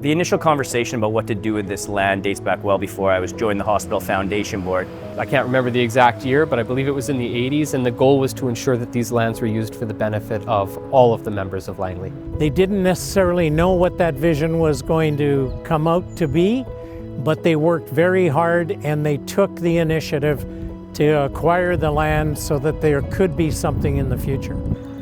The initial conversation about what to do with this land dates back well before I was joined the Hospital Foundation Board. I can't remember the exact year, but I believe it was in the 80s, and the goal was to ensure that these lands were used for the benefit of all of the members of Langley. They didn't necessarily know what that vision was going to come out to be, but they worked very hard and they took the initiative to acquire the land so that there could be something in the future.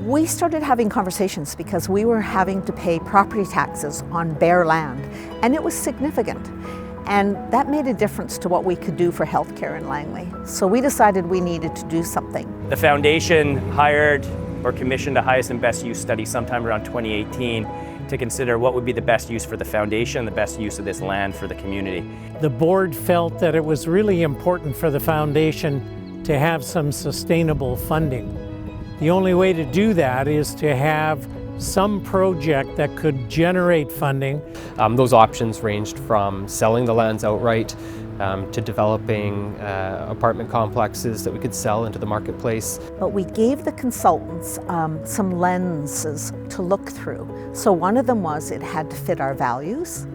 We started having conversations because we were having to pay property taxes on bare land, and it was significant. And that made a difference to what we could do for healthcare in Langley. So we decided we needed to do something. The foundation hired or commissioned a highest and best use study sometime around 2018 to consider what would be the best use for the foundation, the best use of this land for the community. The board felt that it was really important for the foundation to have some sustainable funding. The only way to do that is to have some project that could generate funding. Those options ranged from selling the lands outright to developing apartment complexes that we could sell into the marketplace. But we gave the consultants some lenses to look through. So one of them was it had to fit our values.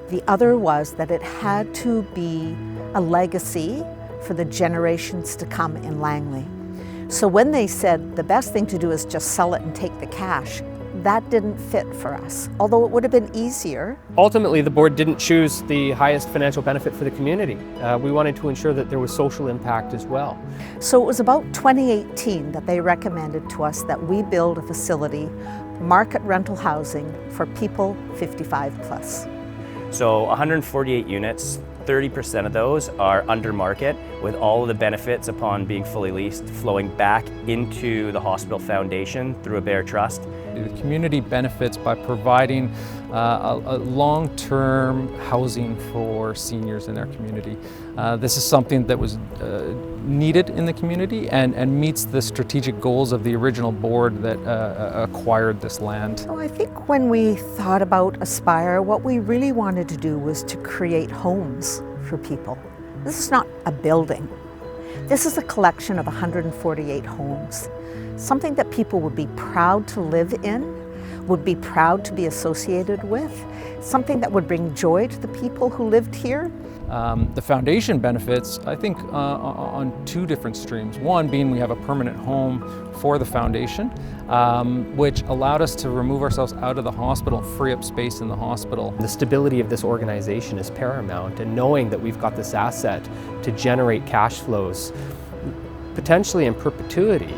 The other was that it had to be a legacy for the generations to come in Langley. So when they said the best thing to do is just sell it and take the cash, that didn't fit for us, although it would have been easier. Ultimately, the board didn't choose the highest financial benefit for the community. We wanted to ensure that there was social impact as well. So it was about 2018 that they recommended to us that we build a facility, market rental housing for people 55 plus. So 148 units, 30% of those are under market, with all of the benefits upon being fully leased flowing back into the Hospital Foundation through a Bear Trust. The community benefits by providing a long-term housing for seniors in their community. This is something that was needed in the community and meets the strategic goals of the original board that acquired this land. So I think when we thought about Aspire, what we really wanted to do was to create homes for people. This is not a building. This is a collection of 148 homes. Something that people would be proud to live in, would be proud to be associated with, something that would bring joy to the people who lived here. The foundation benefits, I think, on two different streams. One being we have a permanent home for the foundation, which allowed us to remove ourselves out of the hospital, free up space in the hospital. The stability of this organization is paramount, and knowing that we've got this asset to generate cash flows, potentially in perpetuity,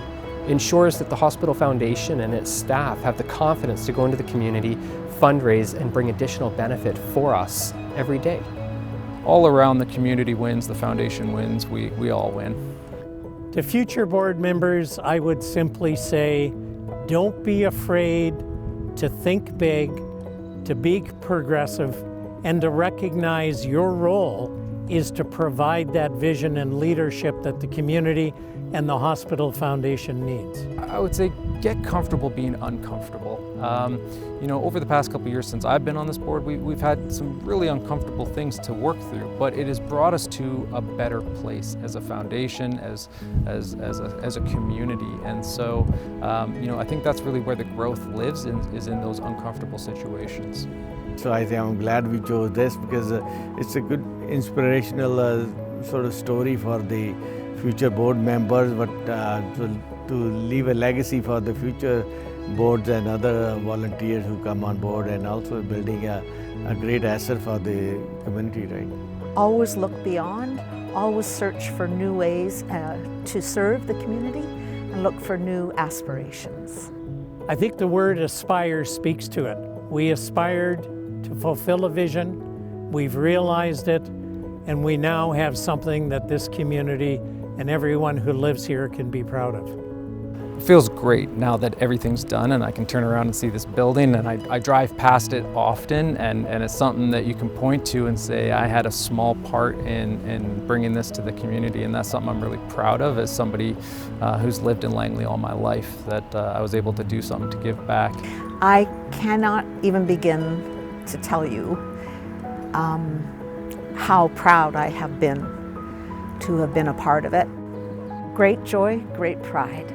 ensures that the Hospital Foundation and its staff have the confidence to go into the community, fundraise, and bring additional benefit for us every day. All around, the community wins, the foundation wins, we all win. To future board members, I would simply say, don't be afraid to think big, to be progressive, and to recognize your role is to provide that vision and leadership that the community and the Hospital Foundation needs. I would say get comfortable being uncomfortable. You know, over the past couple of years since I've been on this board, we've had some really uncomfortable things to work through, but it has brought us to a better place as a foundation, as a community. And so, you know, I think that's really where the growth lives, is in those uncomfortable situations. So I think I'm glad we chose this because it's a good inspirational sort of story for the future board members, but to leave a legacy for the future boards and other volunteers who come on board, and also building a great asset for the community, right? Always look beyond, always search for new ways to serve the community and look for new aspirations. I think the word aspire speaks to it. We aspired to fulfill a vision, we've realized it, and we now have something that this community and everyone who lives here can be proud of. It feels great now that everything's done and I can turn around and see this building, and I drive past it often, and it's something that you can point to and say I had a small part in bringing this to the community, and that's something I'm really proud of as somebody who's lived in Langley all my life, that I was able to do something to give back. I cannot even begin to tell you how proud I have been to have been a part of it. Great joy, great pride.